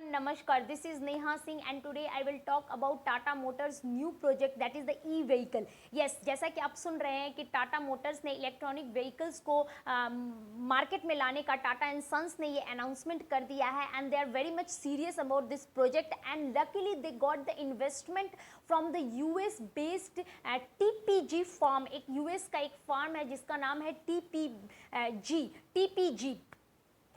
Namaskar, this is Neha Singh and today I will talk about Tata Motors new project that is the e-vehicle. Yes, जैसा कि आप सुन रहे हैं कि Tata Motors ने इलेक्ट्रॉनिक व्हीकल्स को मार्केट में लाने का टाटा एंड सन्स ने ये अनाउंसमेंट कर दिया है and they are very much serious about this project and luckily they got the investment from the US based TPG firm. एक यूएस का एक फार्म है जिसका नाम है टीपीजी।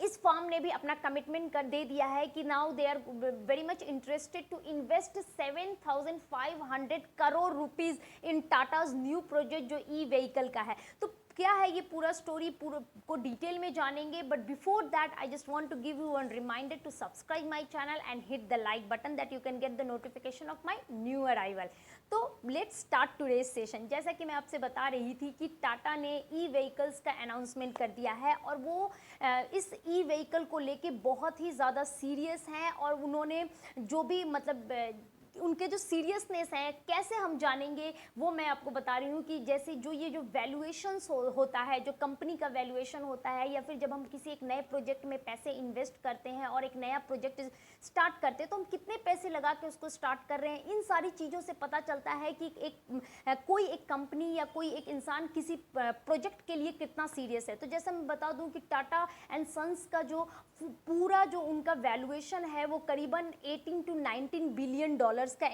इस फर्म ने भी अपना कमिटमेंट कर दे दिया है कि now they are very much interested to invest 7,500 crore rupees in Tata's new project जो ई व्हीकल का है। तो क्या है ये पूरा स्टोरी को डिटेल में जानेंगे, but before that I just want to give you one reminder to subscribe my channel and hit the like button that you can get the notification of my new arrival. तो let's start today's session. जैसा कि मैं आपसे बता रही थी कि टाटा ने ई व्हीकल्स का अनाउंसमेंट कर दिया है और वो इस ई व्हीकल को लेके बहुत ही ज़्यादा सीरियस हैं और उन्होंने जो भी उनके जो सीरियसनेस है कैसे हम जानेंगे वो मैं आपको बता रही हूँ कि जैसे जो वैल्यूएशंस होता है, जो कंपनी का वैल्यूएशन होता है या फिर जब हम किसी एक नए प्रोजेक्ट में पैसे इन्वेस्ट करते हैं और एक नया प्रोजेक्ट स्टार्ट करते हैं तो हम कितने पैसे लगा के उसको स्टार्ट कर रहे हैं, इन सारी चीज़ों से पता चलता है कि कोई एक कंपनी या कोई एक इंसान किसी प्रोजेक्ट के लिए कितना सीरियस है। तो जैसे मैं बता दूं कि टाटा एंड सन्स का जो पूरा जो उनका वैल्यूएशन है वो करीबन 18 to 19 बिलियन डॉलर्स का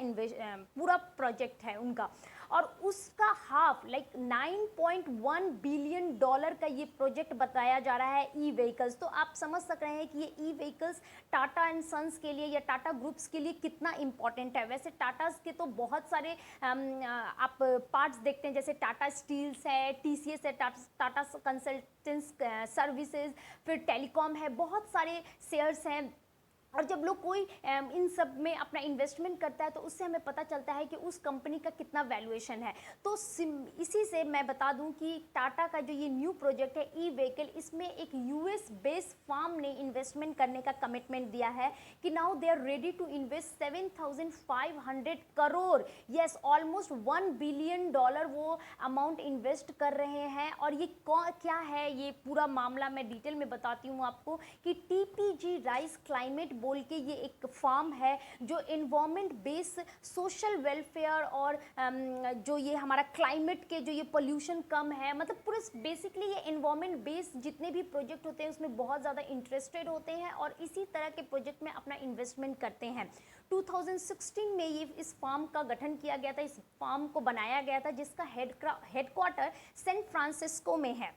पूरा प्रोजेक्ट है उनका, और उसका हाफ 9.1 बिलियन डॉलर का ये प्रोजेक्ट बताया जा रहा है ई व्हीकल्स। तो आप समझ सक रहे हैं कि ये ई व्हीकल्स टाटा एंड सन्स के लिए या टाटा ग्रुप्स के लिए कितना इंपॉर्टेंट है। वैसे टाटास के तो बहुत सारे आप पार्ट्स देखते हैं, जैसे टाटा स्टील्स है, टीसीएस है, टाटा कंसल्टेंस सर्विसेज, फिर टेलीकॉम है, बहुत सारे शेयर्स हैं। और जब लोग कोई इन सब में अपना इन्वेस्टमेंट करता है तो उससे हमें पता चलता है कि उस कंपनी का कितना वैल्यूएशन है। तो इसी से मैं बता दूं कि टाटा का जो ये न्यू प्रोजेक्ट है ई व्हीकल, इसमें एक यूएस बेस्ड फार्म ने इन्वेस्टमेंट करने का कमिटमेंट दिया है कि now they are ready to invest 7,500 crore, yes almost 1 billion dollar वो अमाउंट इन्वेस्ट कर रहे हैं। और ये क्या है ये पूरा मामला मैं डिटेल में बताती हूँ आपको कि टीपीजी राइस क्लाइमेट बोल के ये एक फार्म है जो एनवायरमेंट बेस सोशल वेलफेयर और जो ये हमारा क्लाइमेट के जो ये पोल्यूशन कम है, मतलब पूरे बेसिकली ये एनवायरमेंट बेस जितने भी प्रोजेक्ट होते हैं उसमें बहुत ज़्यादा इंटरेस्टेड होते हैं और इसी तरह के प्रोजेक्ट में अपना इन्वेस्टमेंट करते हैं। 2016 में ये इस फार्म का गठन किया गया था, इस फार्म को बनाया गया था जिसका हेडक्वार्टर सैन फ्रांसिस्को में है।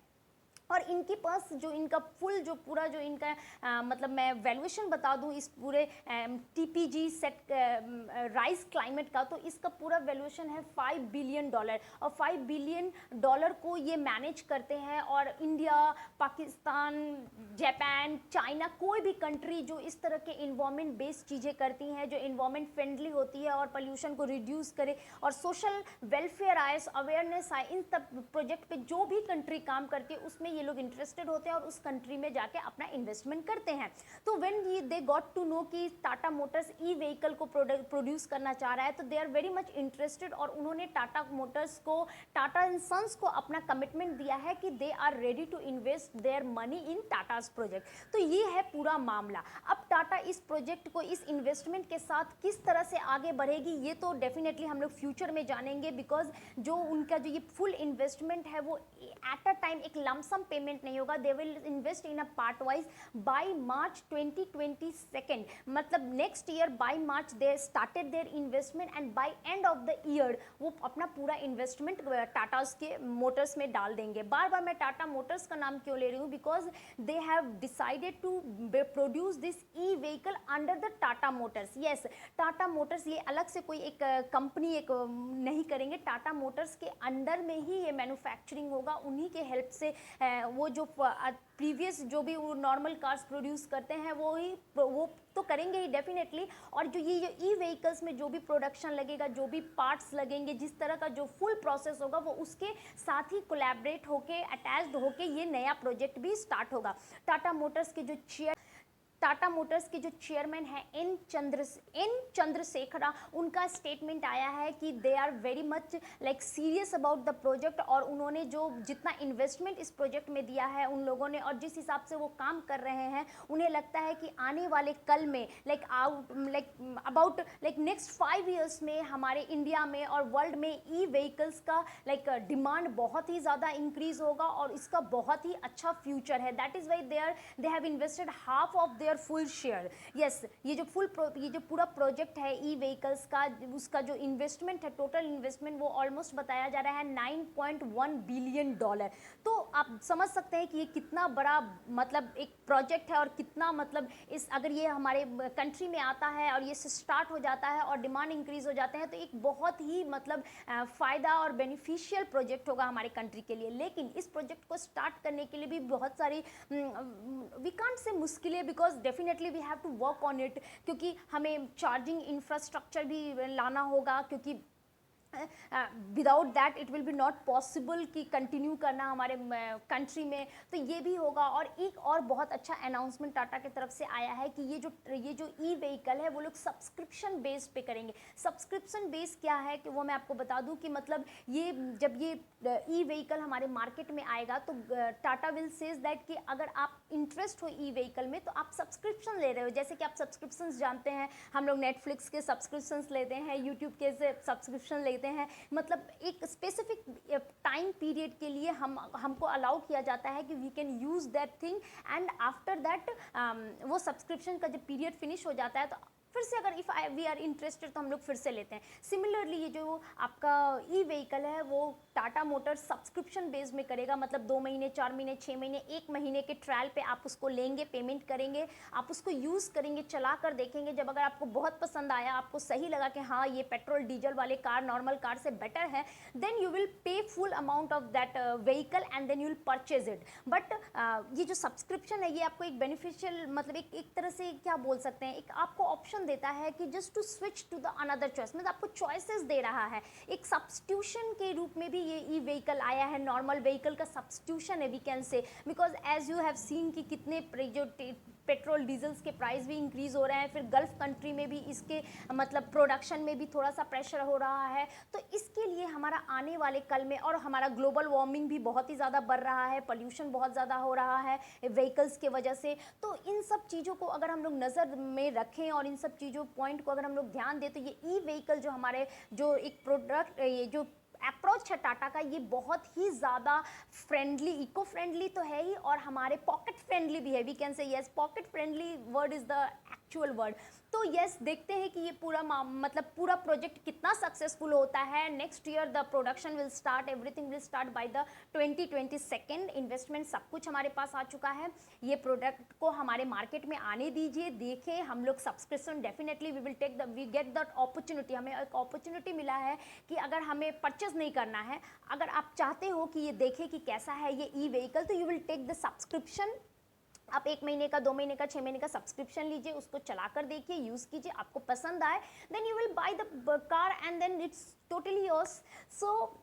और इनके पास जो इनका फुल जो पूरा जो इनका मैं वैल्यूएशन बता दूं इस पूरे टीपीजी सेट राइस क्लाइमेट का, तो इसका पूरा वैल्यूएशन है 5 बिलियन डॉलर और 5 बिलियन डॉलर को ये मैनेज करते हैं। और इंडिया, पाकिस्तान, जापान, चाइना, कोई भी कंट्री जो इस तरह के इन्वायरमेंट बेस्ड चीज़ें करती हैं, जो इन्वायरमेंट फ्रेंडली होती है और पोल्यूशन को रिड्यूस करे और सोशल वेलफेयर आए, अवेयरनेस आए, इन सब प्रोजेक्ट पे जो भी कंट्री काम करती है उसमें ये लोग इंटरेस्टेड होते हैं और उस कंट्री में जाके अपना इन्वेस्टमेंट करते हैं। तो when they got to know कि टाटा मोटर्स ई व्हीकल को प्रोड्यूस करना चाह रहा है तो they are very much interested और उन्होंने टाटा मोटर्स को, टाटा एंड सन्स को अपना कमिटमेंट दिया है कि they are ready to invest their money in Tata's project. तो ये है पूरा मामला। अब टाटा इस प्रोजेक्ट को, इस इन्वेस्टमेंट के साथ किस तरह से आगे बढ़ेगी ये तो डेफिनेटली हम लोग फ्यूचर में जानेंगे, बिकॉज जो उनका जो ये फुल इन्वेस्टमेंट है वो एट अ टाइम एक लमसम पेमेंट नहीं होगा। They will invest in a part wise by March 2022, मतलब next year by March they started their investment and by end of the year वो अपना पूरा इन्वेस्टमेंट टाटास के मोटर्स में डाल देंगे। बार बार मैं टाटा मोटर्स का नाम क्यों ले रही हूँ, because they have decided to produce this e vehicle under the Tata Motors. Yes, Tata Motors ये अलग से कोई एक कंपनी एक नहीं करेंगे, टाटा मोटर्स के अंडर में ही ये मैन्युफैक्चरिंग होगा, उन्हीं के हेल्प से वो जो प्रीवियस जो भी वो नॉर्मल कार्स प्रोड्यूस करते हैं वो तो करेंगे ही डेफिनेटली। और जो ये ई व्हीकल्स में जो भी प्रोडक्शन लगेगा, जो भी पार्ट्स लगेंगे, जिस तरह का जो फुल प्रोसेस होगा वो उसके साथ ही कोलैबोरेट होके, अटैच्ड होके ये नया प्रोजेक्ट भी स्टार्ट होगा। टाटा मोटर्स के जो टाटा मोटर्स के जो चेयरमैन हैं एन चंद्रशेखरा, उनका स्टेटमेंट आया है कि they are very much like serious about the project, और उन्होंने जो जितना इन्वेस्टमेंट इस प्रोजेक्ट में दिया है उन लोगों ने, और जिस हिसाब से वो काम कर रहे हैं, उन्हें लगता है कि आने वाले कल में अबाउट नेक्स्ट 5 इयर्स में हमारे इंडिया में और वर्ल्ड में ई व्हीकल्स का डिमांड बहुत ही ज़्यादा इंक्रीज होगा और इसका बहुत ही अच्छा फ्यूचर है। That is why they have invested half of their full share. Yes, ये जो पूरा प्रोजेक्ट है ई व्हीकल्स का, उसका जो इन्वेस्टमेंट है, टोटल इन्वेस्टमेंट वो ऑलमोस्ट बताया जा रहा है $9.1 बिलियन। तो आप समझ सकते हैं कि ये कितना बड़ा मतलब एक प्रोजेक्ट है, और कितना मतलब इस अगर ये हमारे कंट्री में आता है और ये स्टार्ट हो जाता है और डिमांड इंक्रीज हो जाते हैं, तो एक बहुत ही मतलब फ़ायदा और बेनिफिशियल प्रोजेक्ट होगा हमारे कंट्री के लिए। लेकिन इस प्रोजेक्ट को स्टार्ट करने के लिए भी बहुत सारी वी कांट से मुश्किलें, because definitely we have to work on it, क्योंकि हमें चार्जिंग इंफ्रास्ट्रक्चर भी लाना होगा, क्योंकि without that it will be not possible कि कंटिन्यू करना हमारे कंट्री में। तो ये भी होगा। और एक और बहुत अच्छा अनाउंसमेंट टाटा की तरफ से आया है कि ये जो ई व्हीकल है वो लोग सब्सक्रिप्शन बेस पे करेंगे। सब्सक्रिप्शन बेस क्या है कि वो मैं आपको बता दूं कि मतलब ये जब ये ई व्हीकल हमारे मार्केट में आएगा तो टाटा विल सेज दैट कि अगर आप इंटरेस्ट हो ई व्हीकल में तो आप सब्सक्रिप्शन ले रहे हो। जैसे कि आप सब्सक्रिप्शन जानते हैं, हम लोग नेटफ्लिक्स के सब्सक्रिप्शन लेते हैं, यूट्यूब के सब्सक्रिप्शन लेते हैं, मतलब एक स्पेसिफिक टाइम पीरियड के लिए हमको अलाउ किया जाता है कि we can use that thing, and after that वो सब्सक्रिप्शन का जब पीरियड फिनिश हो जाता है तो फिर से अगर वी आर इंटरेस्टेड तो हम लोग फिर से लेते हैं। सिमिलरली ये जो आपका ई व्हीकल है वो टाटा मोटर्स सब्सक्रिप्शन बेस में करेगा, मतलब 2 महीने, 4 महीने, 6 महीने, 1 महीने के ट्रायल पे आप उसको लेंगे, पेमेंट करेंगे, आप उसको यूज़ करेंगे, चला कर देखेंगे। जब अगर आपको बहुत पसंद आया, आपको सही लगा कि हाँ ये पेट्रोल डीजल वाले कार नॉर्मल कार से बेटर है, then you will pay full amount of that vehicle and then you will purchase it. But ये जो सब्सक्रिप्शन है ये आपको एक बेनिफिशियल मतलब एक तरह से क्या बोल सकते हैं, एक आपको ऑप्शन देता है कि just to switch to the another choice, मतलब आपको चॉइसेस दे रहा है। एक सब्स्टिट्यूशन के रूप में भी ये ई व्हीकल आया है, नॉर्मल व्हीकल का सब्स्टिट्यूशन है we can say, because as you have seen कि कितने जो पेट्रोल डीजल्स के प्राइस भी इंक्रीज़ हो रहे हैं, फिर गल्फ कंट्री में भी इसके मतलब प्रोडक्शन में भी थोड़ा सा प्रेशर हो रहा है। तो इसके लिए हमारा आने वाले कल में, और हमारा ग्लोबल वार्मिंग भी बहुत ही ज़्यादा बढ़ रहा है, पोल्यूशन बहुत ज़्यादा हो रहा है व्हीकल्स के वजह से। तो इन सब चीज़ों को अगर हम लोग नज़र में रखें और इन सब चीज़ों पॉइंट को अगर हम लोग ध्यान दें, तो ये ई व्हीकल जो हमारे जो एक प्रोडक्ट ये जो अप्रोच है टाटा का, ये बहुत ही ज़्यादा फ्रेंडली, इको फ्रेंडली तो है ही, और हमारे पॉकेट फ्रेंडली भी है। We can say yes, pocket friendly word is the actual word. तो यस, देखते हैं कि ये पूरा मतलब पूरा प्रोजेक्ट कितना सक्सेसफुल होता है। Next year the production will start, everything will start by the 2022। Investment सब कुछ हमारे पास आ चुका है। ये प्रोडक्ट को हमारे मार्केट में आने दीजिए, देखें हम लोग subscription definitely we get that opportunity. हमें एक अपॉर्चुनिटी मिला है कि अगर हमें परचेज नहीं करना है, अगर आप चाहते हो कि ये देखें कि कैसा है ये ई व्हीकल, तो you will take the subscription. आप 1 महीने का, 2 महीने का, 6 महीने का सब्सक्रिप्शन लीजिए, उसको चलाकर देखिए, यूज़ कीजिए, आपको पसंद आए, then you will buy the car and then it's totally yours. So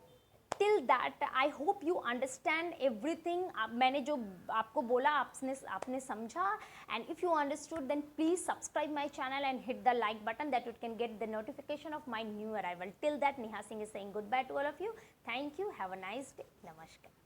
till that I hope you understand everything. मैंने जो आपको बोला आपने समझा, and if you understood then please subscribe my channel and hit the like button that you can get the notification of my new arrival. Till that, Neha Singh is saying good bye to all of you. Thank you, have a nice day, नमस्कार।